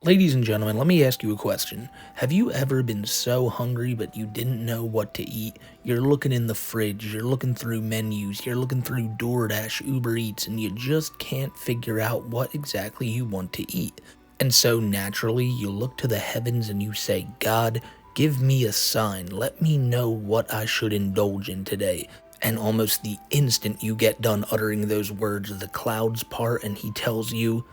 Ladies and gentlemen, let me ask you a question. Have you ever been so hungry but you didn't know what to eat? You're looking in the fridge, you're looking through menus, you're looking through DoorDash, Uber Eats, and you just can't figure out what exactly you want to eat. And so naturally, you look to the heavens and you say, God, give me a sign. Let me know what I should indulge in today. And almost the instant you get done uttering those words, the clouds part and he tells you,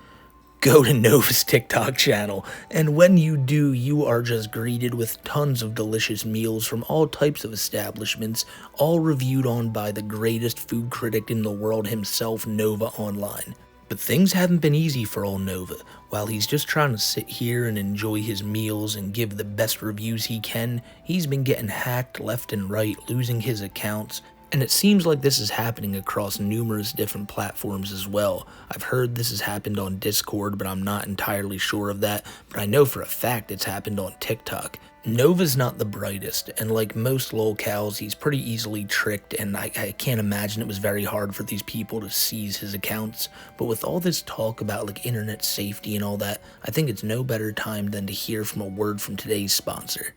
go to Nova's TikTok channel, and when you do, you are just greeted with tons of delicious meals from all types of establishments, all reviewed on by the greatest food critic in the world himself, NovaOnline. But things haven't been easy for old Nova. While he's just trying to sit here and enjoy his meals and give the best reviews he can, he's been getting hacked left and right, losing his accounts, and it seems like this is happening across numerous different platforms as well. I've heard this has happened on Discord, but I'm not entirely sure of that, but I know for a fact it's happened on TikTok. Nova's not the brightest, and like most lolcows, he's pretty easily tricked, and I can't imagine it was very hard for these people to seize his accounts. But with all this talk about like internet safety and all that, I think it's no better time than to hear from a word from today's sponsor.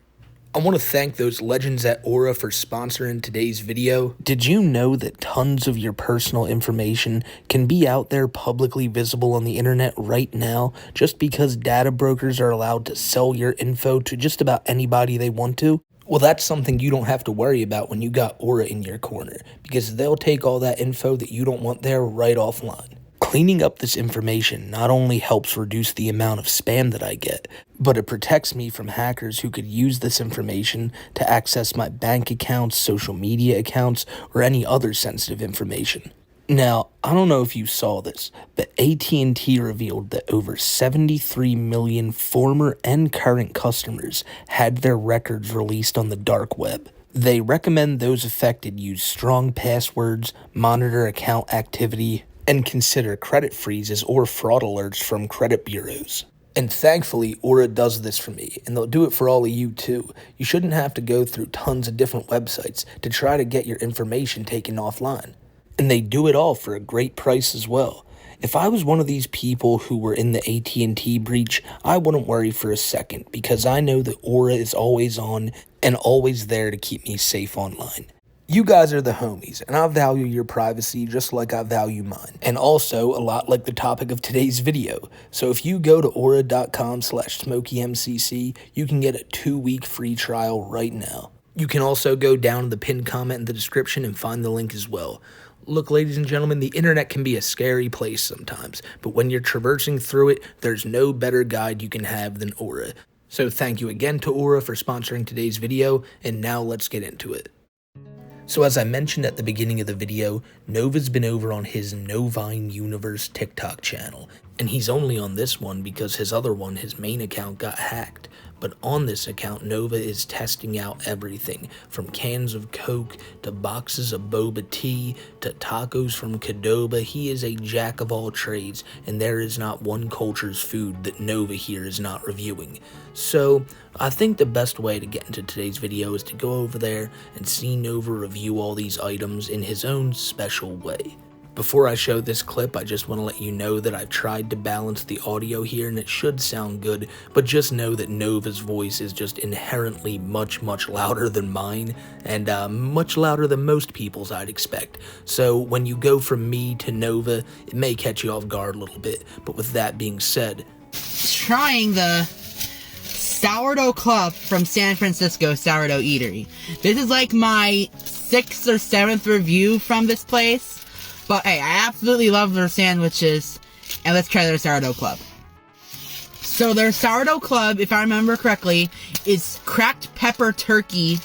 I want to thank those legends at Aura for sponsoring today's video. Did you know that tons of your personal information can be out there publicly visible on the internet right now just because data brokers are allowed to sell your info to just about anybody they want to? Well, that's something you don't have to worry about when you got Aura in your corner, because they'll take all that info that you don't want there right offline. Cleaning up this information not only helps reduce the amount of spam that I get, but it protects me from hackers who could use this information to access my bank accounts, social media accounts, or any other sensitive information. Now, I don't know if you saw this, but AT&T revealed that over 73 million former and current customers had their records released on the dark web. They recommend those affected use strong passwords, monitor account activity, and consider credit freezes or fraud alerts from credit bureaus. And thankfully, Aura does this for me, and they'll do it for all of you too. You shouldn't have to go through tons of different websites to try to get your information taken offline. And they do it all for a great price as well. If I was one of these people who were in the AT&T breach, I wouldn't worry for a second, because I know that Aura is always on and always there to keep me safe online. You guys are the homies, and I value your privacy just like I value mine, and also a lot like the topic of today's video. So if you go to aura.com/SmokeyMCC, you can get a 2-week free trial right now. You can also go down to the pinned comment in the description and find the link as well. Look, ladies and gentlemen, the internet can be a scary place sometimes, but when you're traversing through it, there's no better guide you can have than Aura. So thank you again to Aura for sponsoring today's video, and now let's get into it. So as I mentioned at the beginning of the video, Nova's been over on his Novine Universe TikTok channel, and he's only on this one because his other one, his main account, got hacked. But on this account, Nova is testing out everything, from cans of Coke, to boxes of boba tea, to tacos from Qdoba. He is a jack of all trades, and there is not one culture's food that Nova here is not reviewing. So, I think the best way to get into today's video is to go over there and see Nova review all these items in his own special way. Before I show this clip, I just want to let you know that I've tried to balance the audio here and it should sound good, but just know that Nova's voice is just inherently much louder than mine, and much louder than most people's I'd expect. So when you go from me to Nova, it may catch you off guard a little bit, but with that being said, trying the Sourdough Club from San Francisco Sourdough Eatery. This is like my 6th or 7th review from this place. But hey, I absolutely love their sandwiches, and let's try their Sourdough Club. So their Sourdough Club, if I remember correctly, is cracked pepper turkey,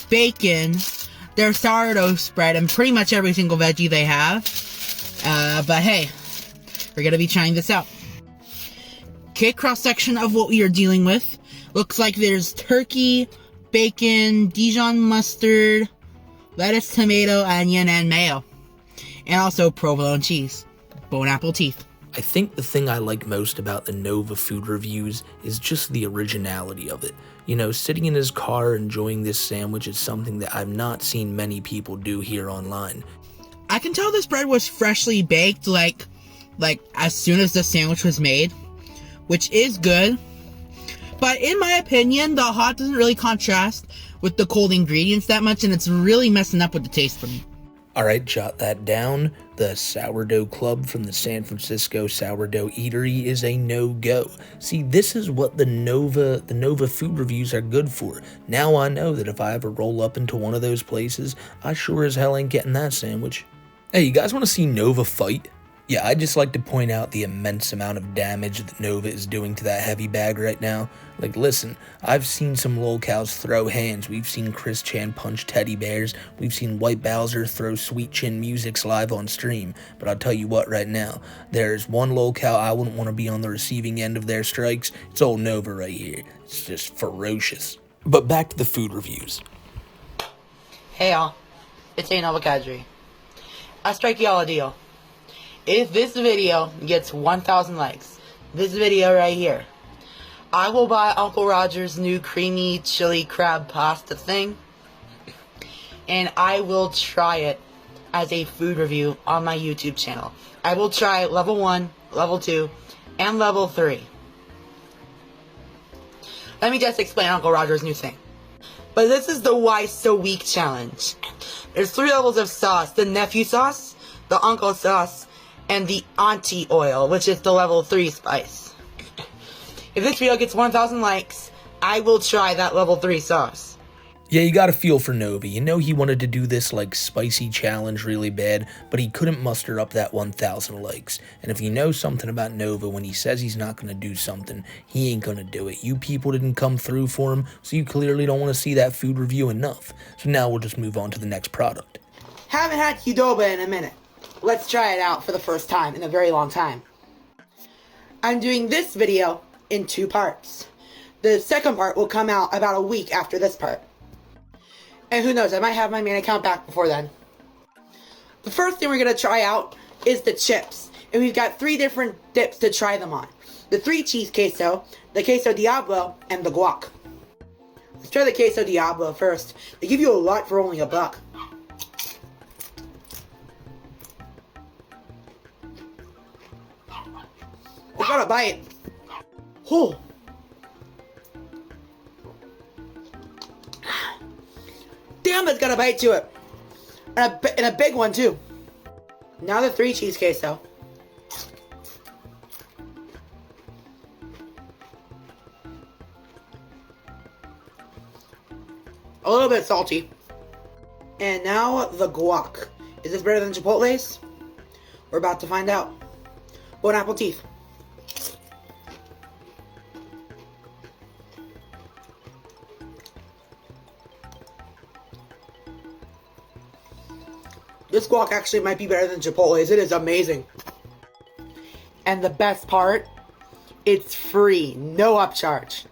bacon, their sourdough spread, and pretty much every single veggie they have. But hey, we're gonna be trying this out. Okay, cross-section of what we are dealing with. Looks like there's turkey, bacon, Dijon mustard, lettuce, tomato, onion, and mayo. And also provolone cheese. Bone apple teeth. I think the thing I like most about the Nova food reviews is just the originality of it. You know, sitting in his car enjoying this sandwich is something that I've not seen many people do here online. I can tell this bread was freshly baked, like as soon as the sandwich was made. which is good. But in my opinion, the hot doesn't really contrast with the cold ingredients that much, and it's really messing up with the taste for me. Alright, jot that down. The Sourdough Club from the San Francisco Sourdough Eatery is a no-go. See, this is what the Nova food reviews are good for. Now I know that if I ever roll up into one of those places, I sure as hell ain't getting that sandwich. Hey, you guys want to see Nova fight? Yeah, I'd just like to point out the immense amount of damage that Nova is doing to that heavy bag right now. Like, listen, I've seen some lolcows throw hands. We've seen Chris Chan punch teddy bears. We've seen White Bowser throw Sweet Chin Musics live on stream. But I'll tell you what right now, there's one lolcow I wouldn't want to be on the receiving end of their strikes. It's old Nova right here. It's just ferocious. But back to the food reviews. Hey y'all, it's Nova Kadri. I strike y'all a deal. If this video gets 1,000 likes, this video right here, I will buy Uncle Roger's new creamy chili crab pasta thing, and I will try it as a food review on my YouTube channel. I will try level 1, level 2, and level 3. Let me just explain Uncle Roger's new thing. But this is the Why So Weak challenge. There's 3 levels of sauce: the nephew sauce, the uncle sauce, and the auntie oil, which is the level 3 spice. If this video gets 1,000 likes, I will try that level 3 sauce. Yeah, you gotta feel for Nova. You know he wanted to do this, like, spicy challenge really bad, but he couldn't muster up that 1,000 likes. And if you know something about Nova, when he says he's not gonna do something, he ain't gonna do it. You people didn't come through for him, so you clearly don't want to see that food review enough. So now we'll just move on to the next product. Haven't had Qdoba in a minute. Let's try it out for the first time in a very long time. I'm doing this video in 2 parts. The second part will come out about a week after this part. And who knows, I might have my main account back before then. The first thing we're going to try out is the chips. And we've got 3 different dips to try them on. The 3 cheese queso, the queso Diablo, and the guac. Let's try the queso Diablo first. They give you a lot for only $1. I got a bite. Oh. Damn, it's got a bite to it. And a big one, too. Now the 3 cheese queso. A little bit salty. And now the guac. Is this better than Chipotle's? We're about to find out. Bon apple teeth. This guac actually might be better than Chipotle's. It is amazing. And the best part, it's free. No upcharge.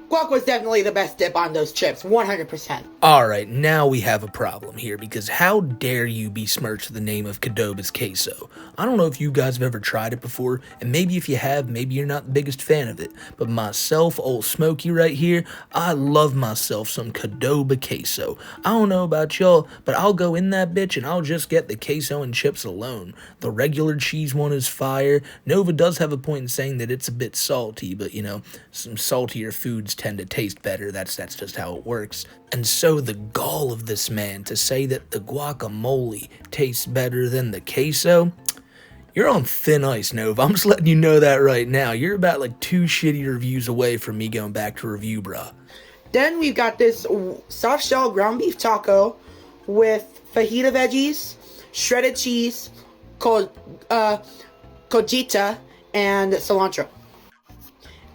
Guac was definitely the best dip on those chips, 100%. Alright, now we have a problem here, because how dare you besmirch the name of Qdoba's queso? I don't know if you guys have ever tried it before, and maybe if you have, maybe you're not the biggest fan of it, but myself, old Smokey right here, I love myself some Qdoba queso. I don't know about y'all, but I'll go in that bitch and I'll just get the queso and chips alone. The regular cheese one is fire. Nova does have a point in saying that it's a bit salty, but you know, some saltier foods tend to taste better. That's just how it works. And so the gall of this man to say that the guacamole tastes better than the queso, you're on thin ice, Nova. I'm just letting you know that right now. You're about like 2 shitty reviews away from me going back to review, bruh. Then we've got this soft shell ground beef taco with fajita veggies, shredded cheese, cojita, and cilantro.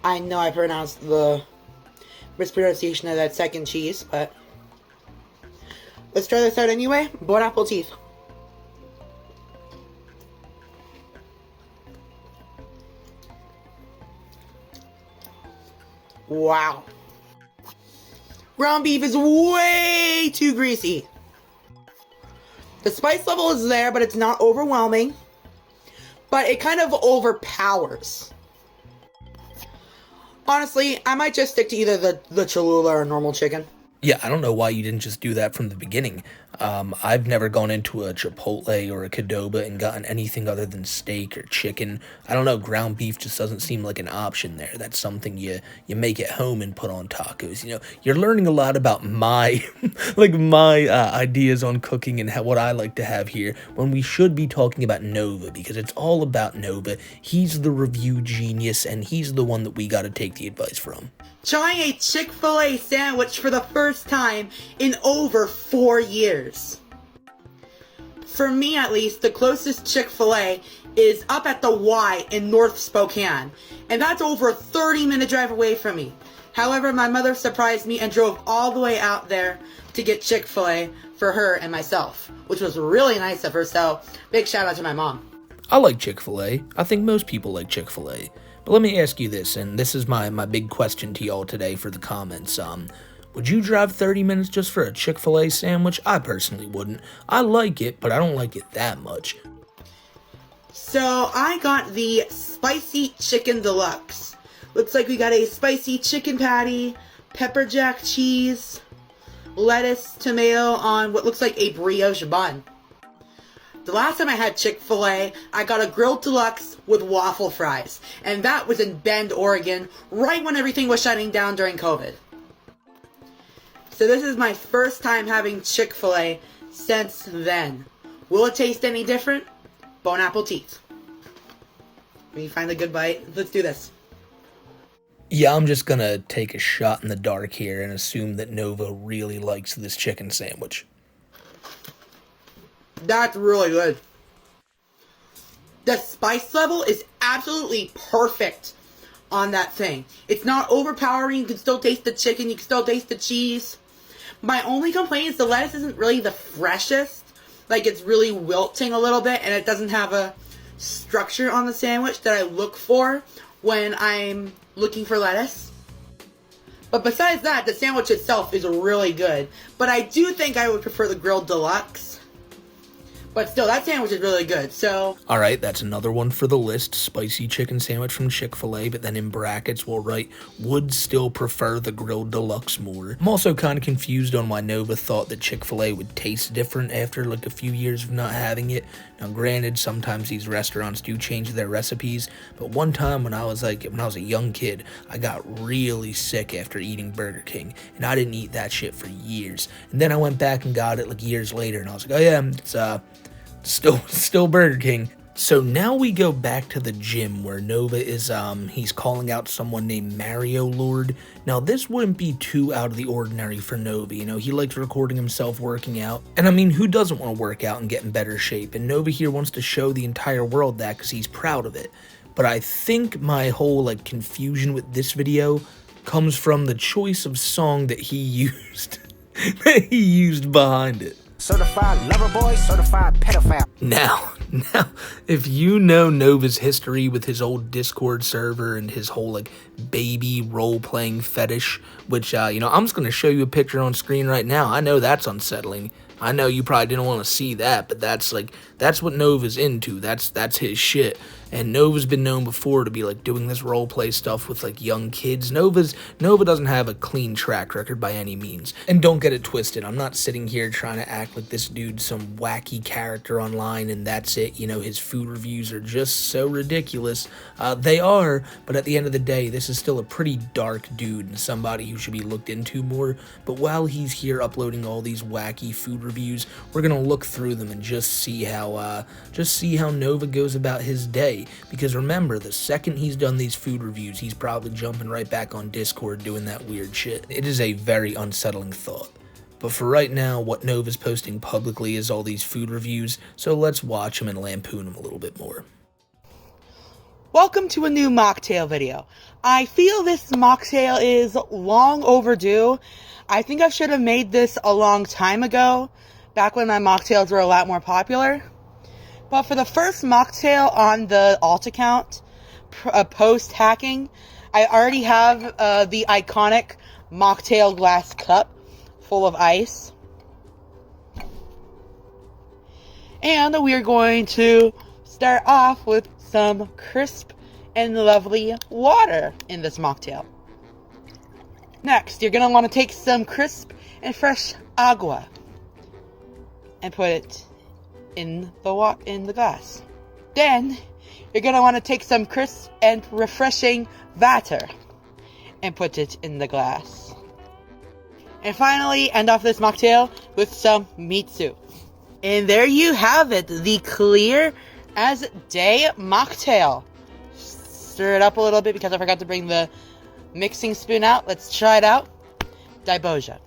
I know I pronounced the mispronunciation of that second cheese, but let's try this out anyway. Bon apple teeth. Wow. Ground beef is way too greasy. The spice level is there, but it's not overwhelming. But it kind of overpowers. Honestly, I might just stick to either the Cholula or normal chicken. Yeah, I don't know why you didn't just do that from the beginning. I've never gone into a Chipotle or a Qdoba and gotten anything other than steak or chicken. I don't know, ground beef just doesn't seem like an option there. That's something you make at home and put on tacos. You know, you're learning a lot about my my ideas on cooking and what I like to have here when we should be talking about Nova, because it's all about Nova. He's the review genius and he's the one that we got to take the advice from. Trying a Chick-fil-A sandwich for the first time in over 4 years. For me, at least, the closest Chick-fil-A is up at the Y in North Spokane, and that's over a 30-minute drive away from me. However, my mother surprised me and drove all the way out there to get Chick-fil-A for her and myself, which was really nice of her, so big shout out to my mom. I like Chick-fil-A. I think most people like Chick-fil-A. But let me ask you this, and this is my big question to y'all today for the comments. Would you drive 30 minutes just for a Chick-fil-A sandwich? I personally wouldn't. I like it, but I don't like it that much. So I got the Spicy Chicken Deluxe. Looks like we got a spicy chicken patty, pepper jack cheese, lettuce, tomato on what looks like a brioche bun. The last time I had Chick-fil-A, I got a grilled deluxe with waffle fries. And that was in Bend, Oregon, right when everything was shutting down during COVID. So this is my first time having Chick-fil-A since then. Will it taste any different? Bon appetit. Let me find a good bite. Let's do this. Yeah, I'm just gonna take a shot in the dark here and assume that Nova really likes this chicken sandwich. That's really good. The spice level is absolutely perfect on that thing. It's not overpowering. You can still taste the chicken. You can still taste the cheese. My only complaint is the lettuce isn't really the freshest. Like, it's really wilting a little bit, and it doesn't have a structure on the sandwich that I look for when I'm looking for lettuce. But besides that, the sandwich itself is really good. But I do think I would prefer the grilled deluxe. But still, that sandwich is really good, so... Alright, that's another one for the list. Spicy chicken sandwich from Chick-fil-A, but then in brackets we'll write, would still prefer the grilled deluxe more. I'm also kind of confused on why Nova thought that Chick-fil-A would taste different after like a few years of not having it. Now granted, sometimes these restaurants do change their recipes, but one time when I was a young kid, I got really sick after eating Burger King, and I didn't eat that shit for years. And then I went back and got it like years later, and I was like, oh yeah, it's Still Burger King. So now we go back to the gym where Nova is, he's calling out someone named Mario Lord. Now this wouldn't be too out of the ordinary for Nova, you know, he likes recording himself working out. And I mean, who doesn't want to work out and get in better shape? And Nova here wants to show the entire world that because he's proud of it. But I think my whole, confusion with this video comes from the choice of song that he used, behind it. Certified lover boy, certified pedophile. Now, if you know Nova's history with his old Discord server and his whole, baby role-playing fetish, which, I'm just going to show you a picture on screen right now. I know that's unsettling. I know you probably didn't want to see that, but that's what Nova's into. That's his shit. And Nova's been known before to be doing this roleplay stuff with young kids. Nova doesn't have a clean track record by any means. And don't get it twisted. I'm not sitting here trying to act like this dude's some wacky character online and that's it. You know, his food reviews are just so ridiculous. They are, but at the end of the day, this is still a pretty dark dude and somebody who should be looked into more. But while he's here uploading all these wacky food reviews, we're gonna look through them and just see how Nova goes about his day. Because remember, the second he's done these food reviews, he's probably jumping right back on Discord doing that weird shit. It is a very unsettling thought. But for right now, what Nova's posting publicly is all these food reviews, so let's watch him and lampoon him a little bit more. Welcome to a new mocktail video. I feel this mocktail is long overdue. I think I should have made this a long time ago, back when my mocktails were a lot more popular. But for the first mocktail on the alt account, post-hacking, I already have the iconic mocktail glass cup full of ice. And we are going to start off with some crisp and lovely water in this mocktail. Next, you're going to want to take some crisp and fresh agua and put it in the glass. Then you're gonna want to take some crisp and refreshing water and put it in the glass. And finally, end off this mocktail with some meat soup. And there you have it, the clear as day mocktail. Stir it up a little bit because I forgot to bring the mixing spoon out. Let's try it out. Diboja.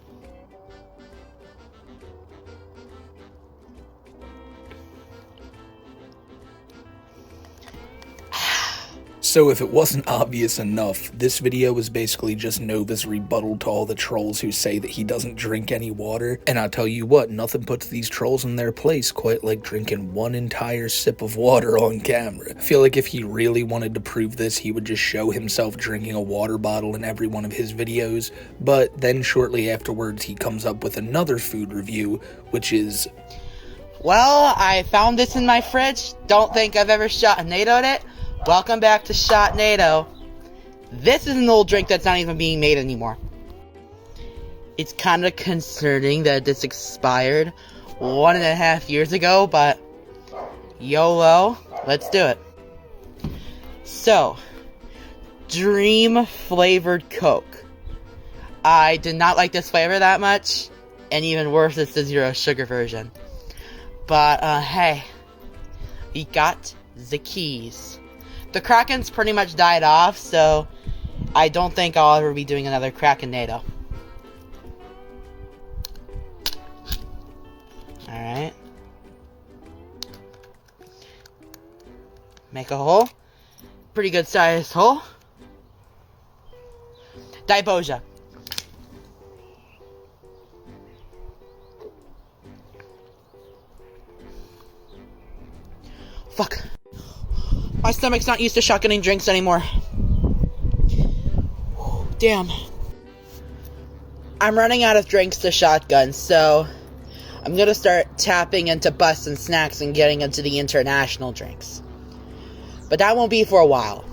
So if it wasn't obvious enough, this video was basically just Nova's rebuttal to all the trolls who say that he doesn't drink any water. And I'll tell you what, nothing puts these trolls in their place quite like drinking one entire sip of water on camera. I feel like if he really wanted to prove this, he would just show himself drinking a water bottle in every one of his videos. But then shortly afterwards, he comes up with another food review, which is... Well, I found this in my fridge. Don't think I've ever shot NATO'd it. Welcome back to Shot NATO. This is an old drink that's not even being made anymore. It's kind of concerning that this expired 1.5 years ago, but YOLO, let's do it. So, Dream flavored Coke. I did not like this flavor that much, and even worse, it's the zero sugar version. But, hey, we got the keys. The Kraken's pretty much died off, so I don't think I'll ever be doing another Kraken NATO. Alright. Make a hole. Pretty good sized hole. Diboja. Fuck. My stomach's not used to shotgunning drinks anymore. Damn. I'm running out of drinks to shotgun, so I'm gonna start tapping into bus and snacks and getting into the international drinks. But that won't be for a while.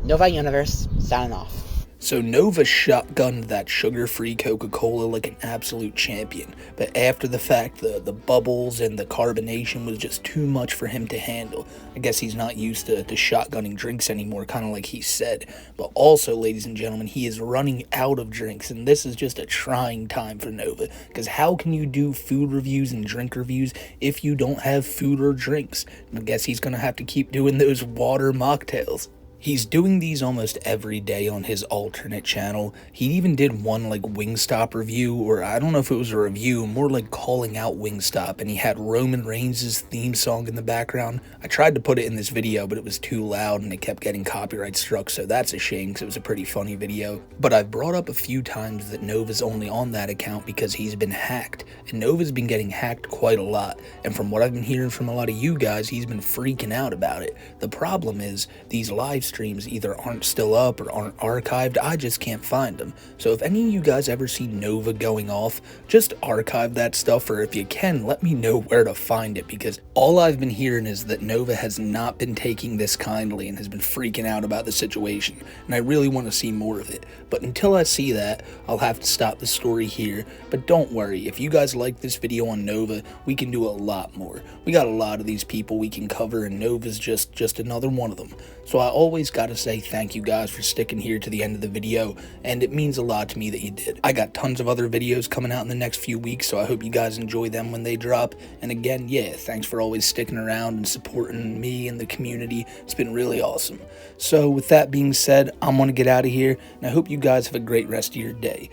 Nova Universe, signing off. So Nova shotgunned that sugar-free Coca-Cola like an absolute champion, but after the fact, the bubbles and the carbonation was just too much for him to handle. I guess he's not used to shotgunning drinks anymore, kind of like he said. But also, ladies and gentlemen, he is running out of drinks, and this is just a trying time for Nova, because how can you do food reviews and drink reviews if you don't have food or drinks? I guess he's going to have to keep doing those water mocktails. He's doing these almost every day on his alternate channel. He even did one like Wingstop review, or I don't know if it was a review, more like calling out Wingstop, and he had Roman Reigns' theme song in the background. I tried to put it in this video, but it was too loud and it kept getting copyright struck, so that's a shame because it was a pretty funny video. But I've brought up a few times that Nova's only on that account because he's been hacked, and Nova's been getting hacked quite a lot, and from what I've been hearing from a lot of you guys, he's been freaking out about it. The problem is, these live streams either aren't still up or aren't archived. I just can't find them. So if any of you guys ever see Nova going off, just archive that stuff, or if you can, let me know where to find it, because all I've been hearing is that Nova has not been taking this kindly and has been freaking out about the situation, and I really want to see more of it. But until I see that, I'll have to stop the story here. But don't worry, if you guys like this video on Nova, we can do a lot more. We got a lot of these people we can cover, and Nova's just another one of them. So I always gotta say thank you guys for sticking here to the end of the video, and it means a lot to me that you did. I got tons of other videos coming out in the next few weeks, so I hope you guys enjoy them when they drop. And again, yeah, thanks for always sticking around and supporting me and the community. It's been really awesome. So with that being said, I'm gonna get out of here, and I hope you guys have a great rest of your day.